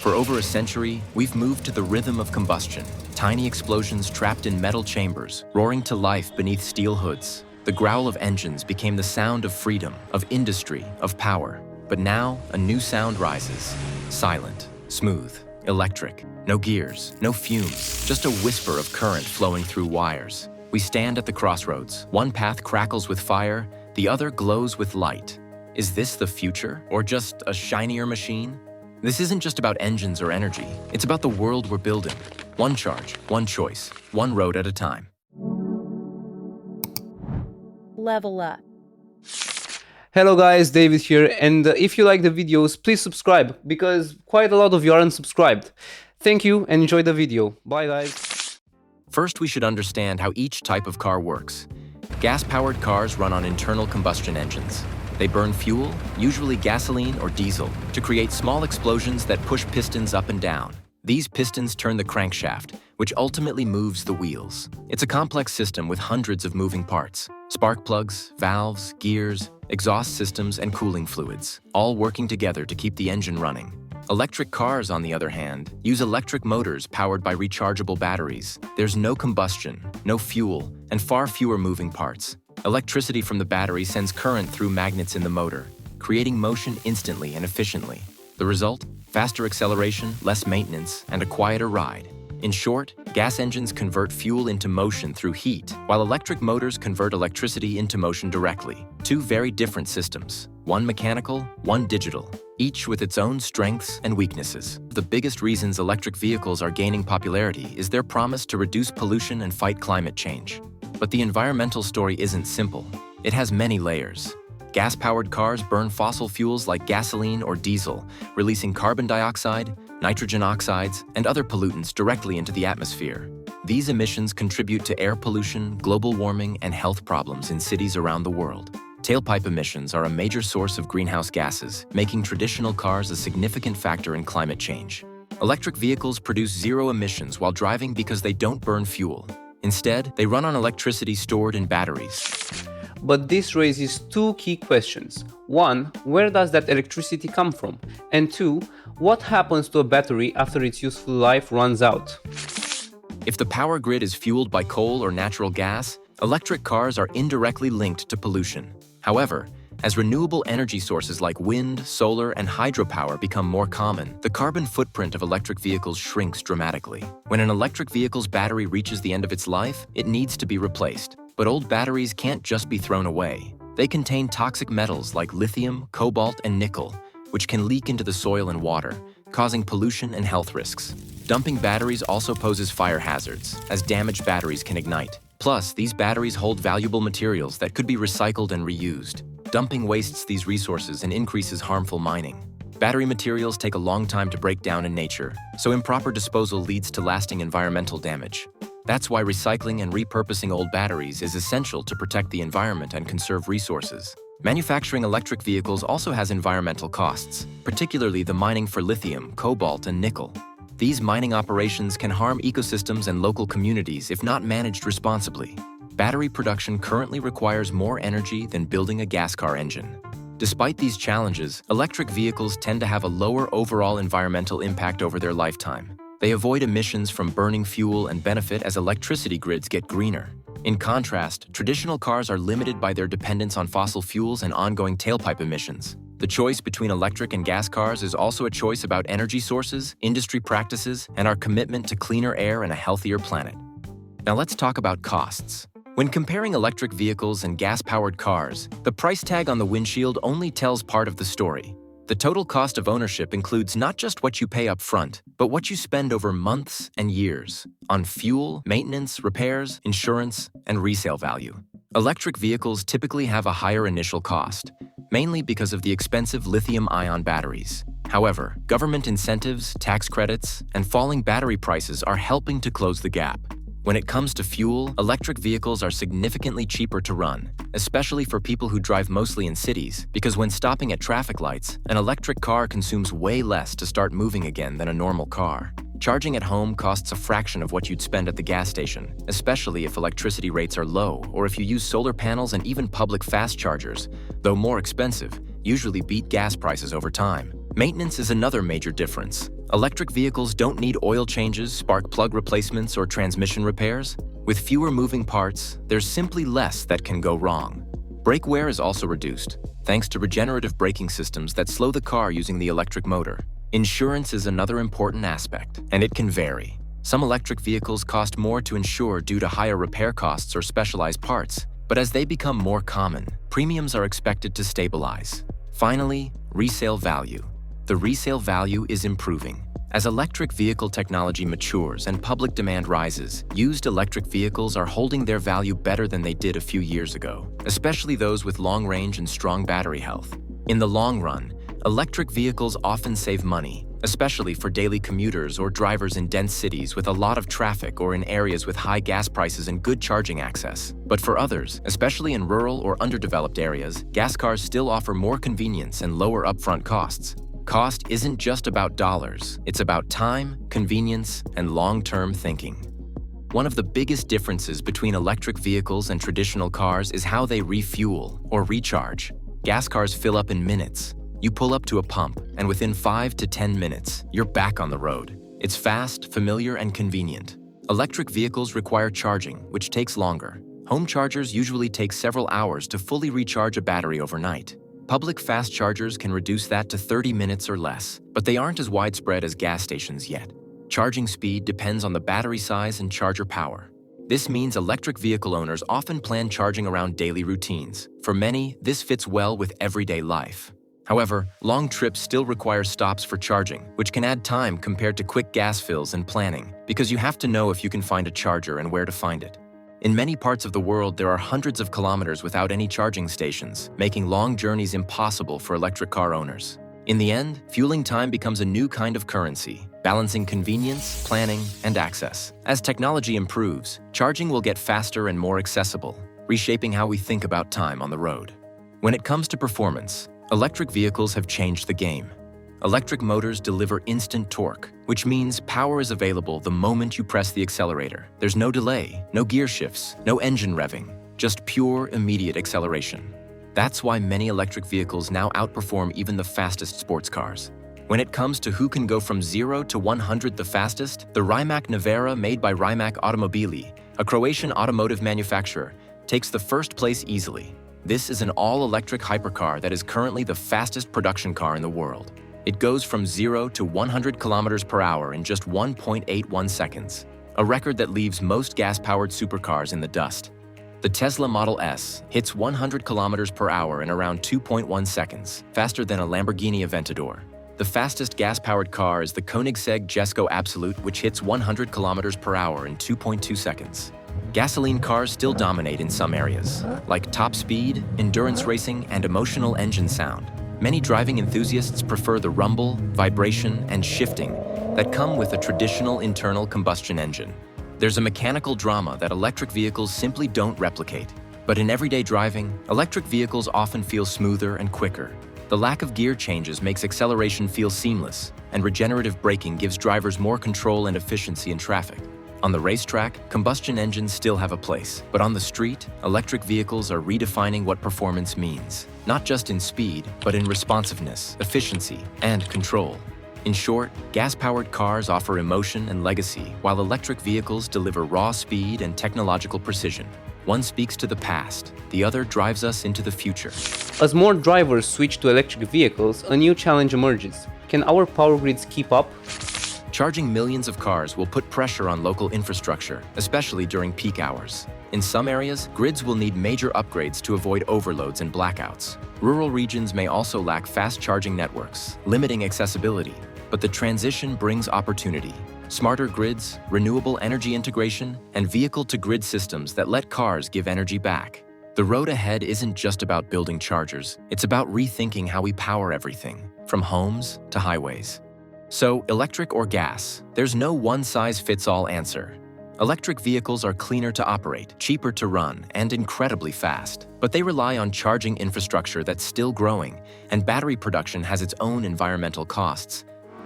For over a century, we've moved to the rhythm of combustion, tiny explosions trapped in metal chambers, roaring to life beneath steel hoods. The growl of engines became the sound of freedom, of industry, of power. But now, a new sound rises. Silent, smooth, electric. No gears, no fumes, just a whisper of current flowing through wires. We stand at the crossroads. One path crackles with fire, the other glows with light. Is this the future, or just a shinier machine? This isn't just about engines or energy. It's about the world we're building. One charge, one choice, one road at a time. Level up. Hello guys, David here, and if you like the videos, please subscribe, because quite a lot of you aren't subscribed. Thank you and enjoy the video. Bye guys. First, we should understand how each type of car works. Gas-powered cars run on internal combustion engines. They burn fuel, usually gasoline or diesel, to create small explosions that push pistons up and down. These pistons turn the crankshaft, which ultimately moves the wheels. It's a complex system with hundreds of moving parts: spark plugs, valves, gears, exhaust systems, and cooling fluids, all working together to keep the engine running. Electric cars, on the other hand, use electric motors powered by rechargeable batteries. There's no combustion, no fuel, and far fewer moving parts. Electricity from the battery sends current through magnets in the motor, creating motion instantly and efficiently. The result? Faster acceleration, less maintenance, and a quieter ride. In short, gas engines convert fuel into motion through heat, while electric motors convert electricity into motion directly. Two very different systems, one mechanical, one digital, each with its own strengths and weaknesses. The biggest reasons electric vehicles are gaining popularity is their promise to reduce pollution and fight climate change. But the environmental story isn't simple. It has many layers. Gas-powered cars burn fossil fuels like gasoline or diesel, releasing carbon dioxide, nitrogen oxides, and other pollutants directly into the atmosphere. These emissions contribute to air pollution, global warming, and health problems in cities around the world. Tailpipe emissions are a major source of greenhouse gases, making traditional cars a significant factor in climate change. Electric vehicles produce zero emissions while driving because they don't burn fuel. Instead, they run on electricity stored in batteries. But this raises two key questions. One, where does that electricity come from? And two, what happens to a battery after its useful life runs out? If the power grid is fueled by coal or natural gas, electric cars are indirectly linked to pollution. However, as renewable energy sources like wind, solar, and hydropower become more common, the carbon footprint of electric vehicles shrinks dramatically. When an electric vehicle's battery reaches the end of its life, it needs to be replaced. But old batteries can't just be thrown away. They contain toxic metals like lithium, cobalt, and nickel, which can leak into the soil and water, causing pollution and health risks. Dumping batteries also poses fire hazards, as damaged batteries can ignite. Plus, these batteries hold valuable materials that could be recycled and reused. Dumping wastes these resources and increases harmful mining. Battery materials take a long time to break down in nature, so improper disposal leads to lasting environmental damage. That's why recycling and repurposing old batteries is essential to protect the environment and conserve resources. Manufacturing electric vehicles also has environmental costs, particularly the mining for lithium, cobalt, and nickel. These mining operations can harm ecosystems and local communities if not managed responsibly. Battery production currently requires more energy than building a gas car engine. Despite these challenges, electric vehicles tend to have a lower overall environmental impact over their lifetime. They avoid emissions from burning fuel and benefit as electricity grids get greener. In contrast, traditional cars are limited by their dependence on fossil fuels and ongoing tailpipe emissions. The choice between electric and gas cars is also a choice about energy sources, industry practices, and our commitment to cleaner air and a healthier planet. Now let's talk about costs. When comparing electric vehicles and gas-powered cars, the price tag on the windshield only tells part of the story. The total cost of ownership includes not just what you pay up front, but what you spend over months and years on fuel, maintenance, repairs, insurance, and resale value. Electric vehicles typically have a higher initial cost, mainly because of the expensive lithium-ion batteries. However, government incentives, tax credits, and falling battery prices are helping to close the gap. When it comes to fuel, electric vehicles are significantly cheaper to run, especially for people who drive mostly in cities, because when stopping at traffic lights, an electric car consumes way less to start moving again than a normal car. Charging at home costs a fraction of what you'd spend at the gas station, especially if electricity rates are low or if you use solar panels, and even public fast chargers, though more expensive, usually beat gas prices over time. Maintenance is another major difference. Electric vehicles don't need oil changes, spark plug replacements, or transmission repairs. With fewer moving parts, there's simply less that can go wrong. Brake wear is also reduced, thanks to regenerative braking systems that slow the car using the electric motor. Insurance is another important aspect, and it can vary. Some electric vehicles cost more to insure due to higher repair costs or specialized parts, but as they become more common, premiums are expected to stabilize. Finally, resale value. The resale value is improving. As electric vehicle technology matures and public demand rises, used electric vehicles are holding their value better than they did a few years ago, especially those with long range and strong battery health. In the long run, electric vehicles often save money, especially for daily commuters or drivers in dense cities with a lot of traffic or in areas with high gas prices and good charging access. But for others, especially in rural or underdeveloped areas, gas cars still offer more convenience and lower upfront costs. Cost isn't just about dollars, it's about time, convenience, and long-term thinking. One of the biggest differences between electric vehicles and traditional cars is how they refuel or recharge. Gas cars fill up in minutes. You pull up to a pump, and within 5 to 10 minutes, you're back on the road. It's fast, familiar, and convenient. Electric vehicles require charging, which takes longer. Home chargers usually take several hours to fully recharge a battery overnight. Public fast chargers can reduce that to 30 minutes or less, but they aren't as widespread as gas stations yet. Charging speed depends on the battery size and charger power. This means electric vehicle owners often plan charging around daily routines. For many, this fits well with everyday life. However, long trips still require stops for charging, which can add time compared to quick gas fills and planning, because you have to know if you can find a charger and where to find it. In many parts of the world, there are hundreds of kilometers without any charging stations, making long journeys impossible for electric car owners. In the end, fueling time becomes a new kind of currency, balancing convenience, planning, and access. As technology improves, charging will get faster and more accessible, reshaping how we think about time on the road. When it comes to performance, electric vehicles have changed the game. Electric motors deliver instant torque, which means power is available the moment you press the accelerator. There's no delay, no gear shifts, no engine revving, just pure, immediate acceleration. That's why many electric vehicles now outperform even the fastest sports cars. When it comes to who can go from 0 to 100 the fastest, the Rimac Nevera made by Rimac Automobili, a Croatian automotive manufacturer, takes the first place easily. This is an all-electric hypercar that is currently the fastest production car in the world. It goes from 0 to 100 kilometers per hour in just 1.81 seconds, a record that leaves most gas-powered supercars in the dust. The Tesla Model S hits 100 kilometers per hour in around 2.1 seconds, faster than a Lamborghini Aventador. The fastest gas-powered car is the Koenigsegg Jesko Absolute, which hits 100 kilometers per hour in 2.2 seconds. Gasoline cars still dominate in some areas, like top speed, endurance racing, and emotional engine sound. Many driving enthusiasts prefer the rumble, vibration, and shifting that come with a traditional internal combustion engine. There's a mechanical drama that electric vehicles simply don't replicate. But in everyday driving, electric vehicles often feel smoother and quicker. The lack of gear changes makes acceleration feel seamless, and regenerative braking gives drivers more control and efficiency in traffic. On the racetrack, combustion engines still have a place, but on the street, electric vehicles are redefining what performance means, not just in speed, but in responsiveness, efficiency, and control. In short, gas-powered cars offer emotion and legacy, while electric vehicles deliver raw speed and technological precision. One speaks to the past, the other drives us into the future. As more drivers switch to electric vehicles, a new challenge emerges. Can our power grids keep up? Charging millions of cars will put pressure on local infrastructure, especially during peak hours. In some areas, grids will need major upgrades to avoid overloads and blackouts. Rural regions may also lack fast charging networks, limiting accessibility. But the transition brings opportunity. Smarter grids, renewable energy integration, and vehicle-to-grid systems that let cars give energy back. The road ahead isn't just about building chargers, it's about rethinking how we power everything, from homes to highways. So, electric or gas, there's no one-size-fits-all answer. Electric vehicles are cleaner to operate, cheaper to run, and incredibly fast. But they rely on charging infrastructure that's still growing, and battery production has its own environmental costs.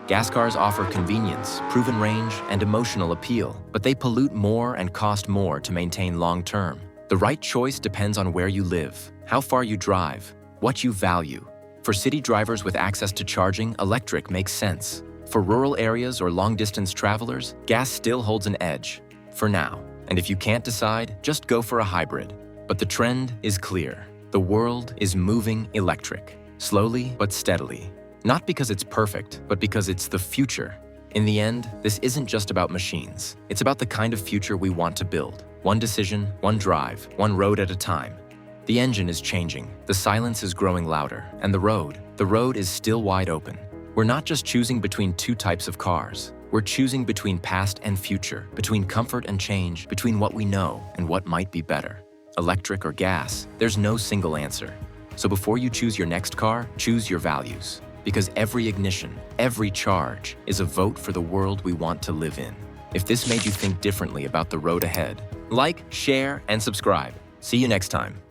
Gas cars offer convenience, proven range, and emotional appeal, but they pollute more and cost more to maintain long-term. The right choice depends on where you live, how far you drive, what you value. For city drivers with access to charging, electric makes sense. For rural areas or long-distance travelers, gas still holds an edge, for now. And if you can't decide, just go for a hybrid. But the trend is clear. The world is moving electric, slowly but steadily. Not because it's perfect, but because it's the future. In the end, this isn't just about machines. It's about the kind of future we want to build. One decision, one drive, one road at a time. The engine is changing, the silence is growing louder, and the road is still wide open. We're not just choosing between two types of cars. We're choosing between past and future, between comfort and change, between what we know and what might be better. Electric or gas, there's no single answer. So before you choose your next car, choose your values. Because every ignition, every charge is a vote for the world we want to live in. If this made you think differently about the road ahead, like, share, and subscribe. See you next time.